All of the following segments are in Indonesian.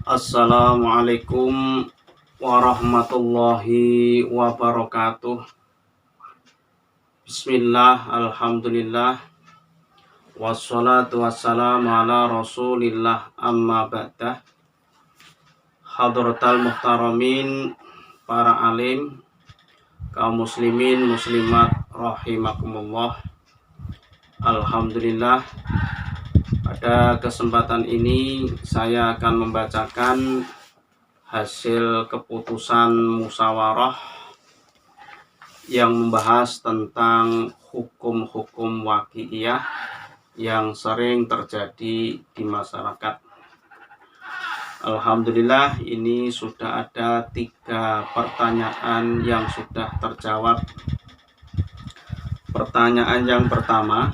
Assalamualaikum warahmatullahi wabarakatuh. Bismillah, alhamdulillah, wassalatu wassalamu ala rasulillah, amma ba'dah. Hadratal muhtaramin, para alim, kaum muslimin, muslimat, rahimakumullah. Alhamdulillah, pada kesempatan ini saya akan membacakan hasil keputusan musyawarah yang membahas tentang hukum-hukum waqi'iyah yang sering terjadi di masyarakat. Alhamdulillah, ini sudah ada 3 pertanyaan yang sudah terjawab. Pertanyaan yang pertama,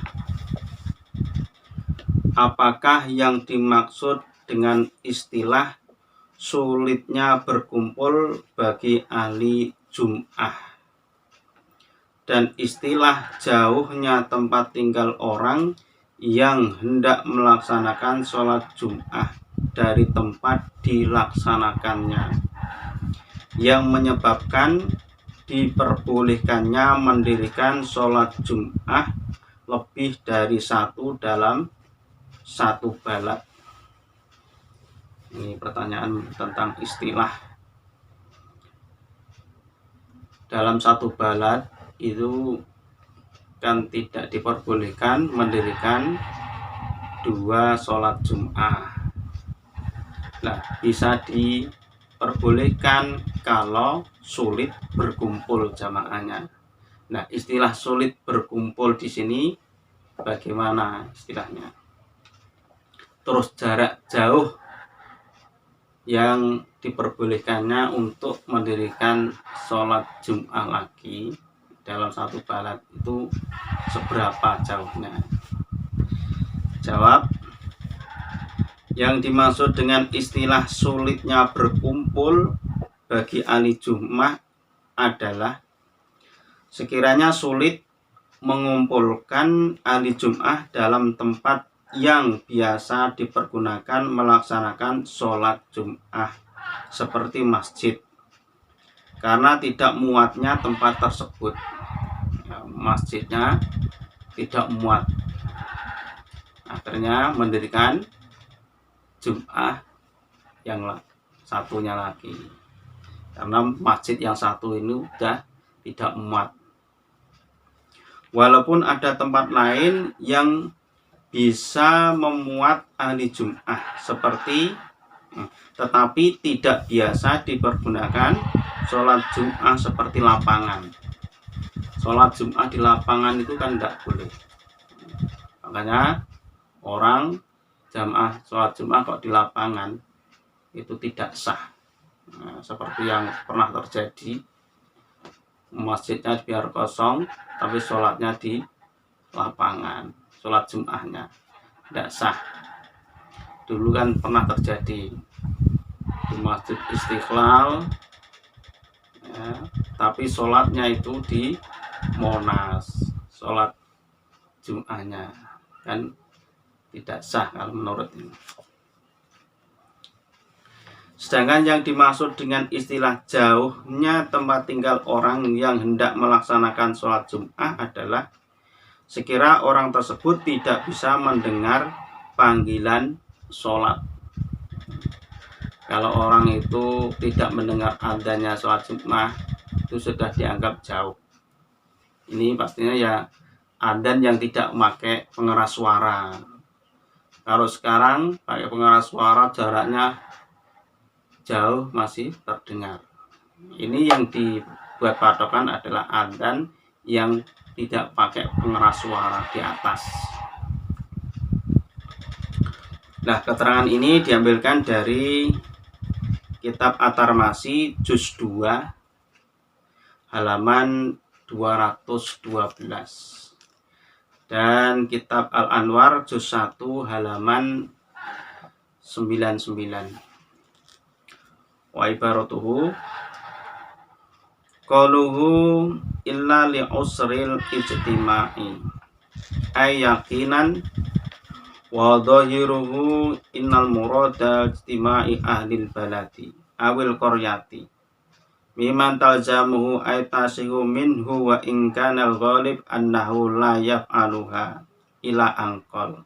apakah yang dimaksud dengan istilah sulitnya berkumpul bagi ahli Jum'ah dan istilah jauhnya tempat tinggal orang yang hendak melaksanakan sholat Jum'ah dari tempat dilaksanakannya, yang menyebabkan diperbolehkannya mendirikan sholat Jum'ah lebih dari 1 dalam 1 balad. Ini pertanyaan tentang istilah. Dalam 1 balad itu kan tidak diperbolehkan mendirikan 2 sholat Jum'ah. Nah, bisa diperbolehkan kalau sulit berkumpul jamaahnya. Nah, istilah sulit berkumpul di sini bagaimana istilahnya? Terus jarak jauh yang diperbolehkannya untuk mendirikan sholat Jum'ah lagi dalam 1 balad itu seberapa jauhnya? Jawab, yang dimaksud dengan istilah sulitnya berkumpul bagi ahli Jum'ah adalah sekiranya sulit mengumpulkan ahli Jum'ah dalam tempat yang biasa dipergunakan melaksanakan sholat Jum'ah seperti masjid, karena tidak muatnya tempat tersebut. Masjidnya tidak muat, akhirnya mendirikan Jum'ah yang satunya lagi, karena masjid yang satu ini sudah tidak muat. Walaupun ada tempat lain yang bisa memuat ahli Jum'ah tetapi tidak biasa dipergunakan sholat Jum'ah seperti lapangan. Sholat Jum'ah di lapangan itu kan tidak boleh. Makanya orang jamaah sholat Jum'ah kok di lapangan itu tidak sah. Nah, seperti yang pernah terjadi, masjidnya biar kosong tapi sholatnya di lapangan, sholat Jum'ahnya tidak sah. Dulu kan pernah terjadi di Masjid Istiqlal, ya, tapi sholatnya itu di Monas, sholat Jum'ahnya kan tidak sah kalau menurut ini. Sedangkan yang dimaksud dengan istilah jauhnya tempat tinggal orang yang hendak melaksanakan sholat Jum'ah adalah sekira orang tersebut tidak bisa mendengar panggilan sholat. Kalau orang itu tidak mendengar adanya sholat Jum'ah, itu sudah dianggap jauh. Ini pastinya ya adzan yang tidak memakai pengeras suara. Kalau sekarang pakai pengeras suara jaraknya jauh masih terdengar. Ini yang dibuat patokan adalah adzan yang tidak pakai pengeras suara di atas. Nah, keterangan ini diambilkan dari kitab At-Tirmidzi juz 2 halaman 212 dan kitab Al-Anwar juz 1 halaman 99. Wa ibaratuhu qaluhu illa li usril ijtima'i ay yaqinan wa dhahiruhu innal murada ijtima'i ahlil baladi awil qaryati miman talzamuhu ay tasihu minhu wa in kana al-ghalib annahu la yaf'aluha ila angqal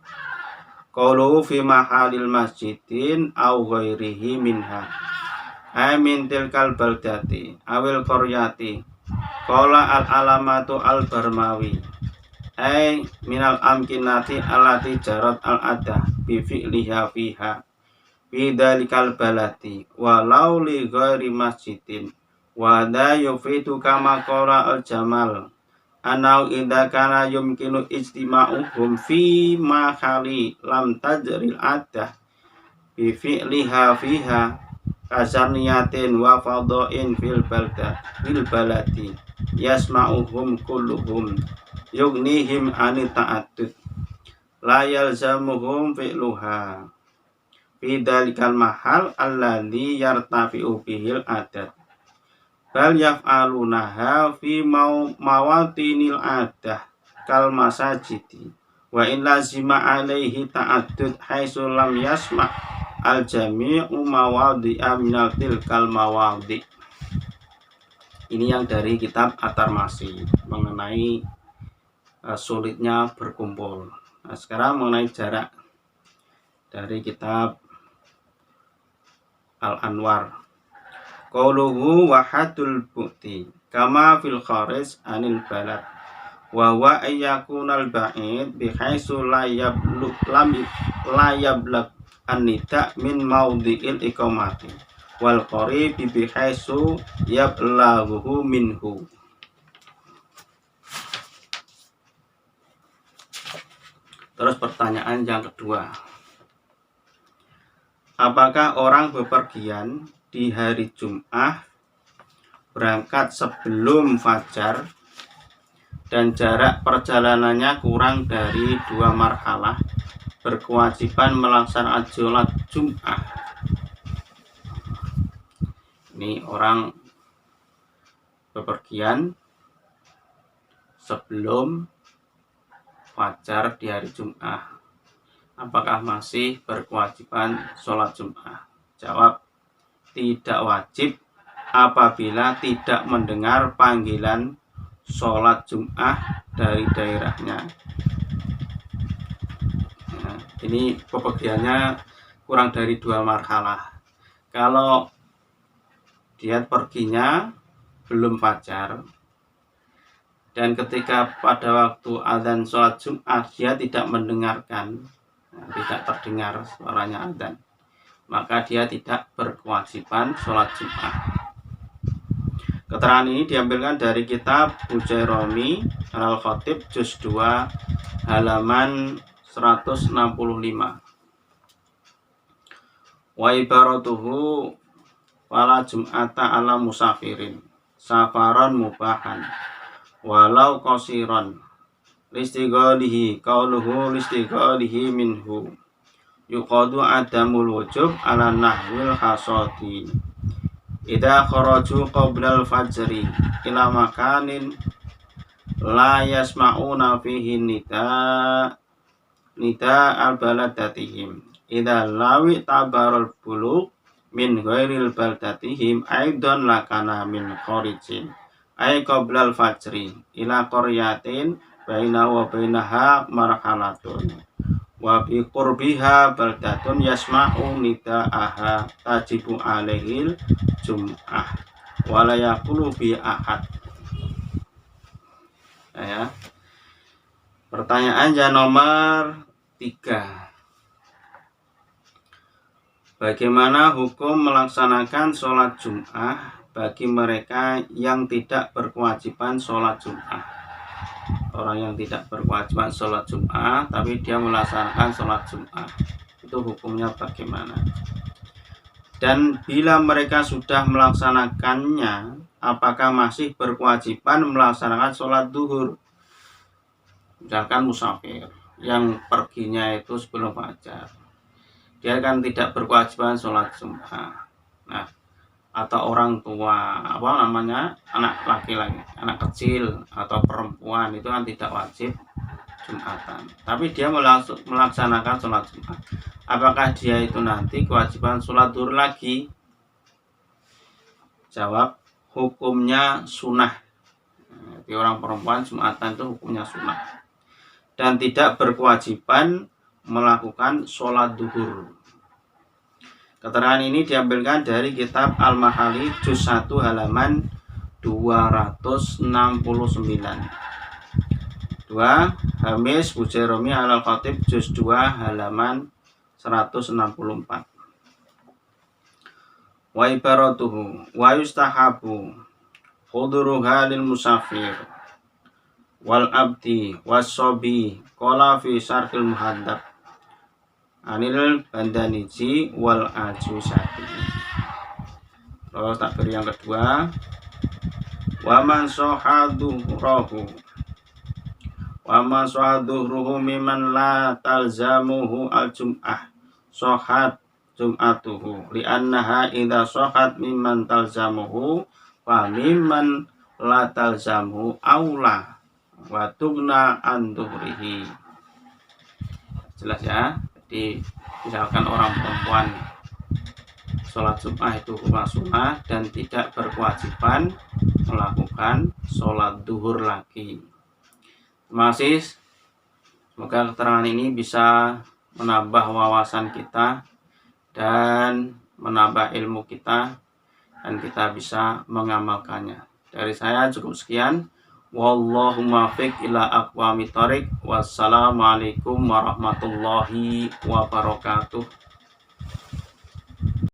qawluhu fi mahalil masjidin aw ghairihi minha ay min tilkal baldati awil qaryati qala al-alamatu al-barmawi ay minal amkinati allati jarat al-adah bi fi'liha fiha fi dalikal balati walau li ghairi masjidin wa da yufitu kama qala al-jamal anau idza kana yumkinu ijtima'uhum fi mahali lam tajril adah bi fi'liha fiha kasarniyatin wa fadhain fil baladi yasma'uhum kulluhum yughnihim anit ta'addud la yalzamuhum fi'luha fi dalikal mahal alladhi yartafi'u bihil adat bal yaf'alunaha fi mawatinil adah kal masajidi wa in lazima alaihi ta'addud haitsu lam yasma' al jami'u mawadhi'a minal tilkal mawadhi. Ini yang dari kitab At-Tarmasi mengenai sulitnya berkumpul. Nah, sekarang mengenai jarak dari kitab Al-Anwar. Qauluhu wahadul bu'ti kama fil kharij anil balad wa huwa ayyakunal ba'id bihaitsu la yablugh an-nida min maudhi'il iqamati wal qarib bihaitsu yablaghu minhu. Terus pertanyaan yang kedua, apakah orang bepergian di hari Jum'ah berangkat sebelum fajar dan jarak perjalanannya kurang dari 2 marhalah berkewajiban melaksanakan sholat Jum'ah? Ini orang bepergian sebelum fajar di hari Jum'ah, apakah masih berkewajiban sholat Jum'ah? Jawab, tidak wajib apabila tidak mendengar panggilan sholat Jum'ah dari daerahnya. Nah, ini bepergiannya kurang dari 2 marhalah. Kalau dia perginya belum fajar dan ketika pada waktu azan sholat Jum'ah dia tidak mendengarkan, tidak terdengar suaranya azan, maka dia tidak berkewajiban sholat Jum'ah. Keterangan ini diambilkan dari kitab Bujairami Al-Khatib Juz 2 halaman 165. Wa ibaratuhu wala jum'ata ala musafirin safaran mubahan walau qasiran listighalihi qauluhu listighalihi minhu yuqadu adamul wujub ala nahwil hasadi idza kharaju qabla al-fajri ila makanin la yasma'una fihi nida al-baladatihim idza lawi tabarul bulugh min ghairil baldatihim aidan lakana min kharijin ay qoblal fajri ila qaryatin baina wa bainaha marhalatun wa bi qurbiha baldatun yasma'u nidaaha tajibu alaihil jum'ah wa la yaqulu bi ahad. Ya. Pertanyaan yang nomor 3. Bagaimana hukum melaksanakan sholat Jum'ah bagi mereka yang tidak berkewajiban sholat Jum'ah? Orang yang tidak berkewajiban sholat Jum'ah tapi dia melaksanakan sholat Jum'ah, itu hukumnya bagaimana? Dan bila mereka sudah melaksanakannya, apakah masih berkewajiban melaksanakan sholat duhur? Misalkan musafir yang perginya itu sebelum fajar, dia kan tidak berkewajiban sholat Jum'ah. Nah, atau orang tua, anak laki-laki, anak kecil atau perempuan itu kan tidak wajib Jumatan, tapi dia melaksanakan sholat Jumat. Apakah dia itu nanti kewajiban sholat duhur lagi? Jawab, hukumnya sunnah. Jadi orang perempuan Jumatan itu hukumnya sunnah dan tidak berkewajiban melakukan sholat duhur. Keterangan ini diambilkan dari kitab Al-Mahali juz 1 halaman 269. 2. Hamis Bujairumi Al-Khatib juz 2 halaman 164. Wa ibaratuhu wa yustahabu huduruha lil musafir wal abdi wasobi qala fi syarhil muhaddab anil bandaniji wal ajusati. Terus takbir yang kedua, wa man sohaduruhu mimman la talzamuhu al-jum'ah sohat jum'atuhu li'annaha idha sohat mimman talzamuhu wa mimman la talzamuhu aula wa tugna an duhrihi. Jelas ya. Jadi misalkan orang perempuan sholat Jumat itu hukum sunnah dan tidak berkewajiban melakukan sholat duhur lagi. Terima kasih. Semoga keterangan ini bisa menambah wawasan kita dan menambah ilmu kita dan kita bisa mengamalkannya. Dari saya cukup sekian. Wallahu muwaffiq ila aqwamit thoriq. Wassalamualaikum warahmatullahi wabarakatuh.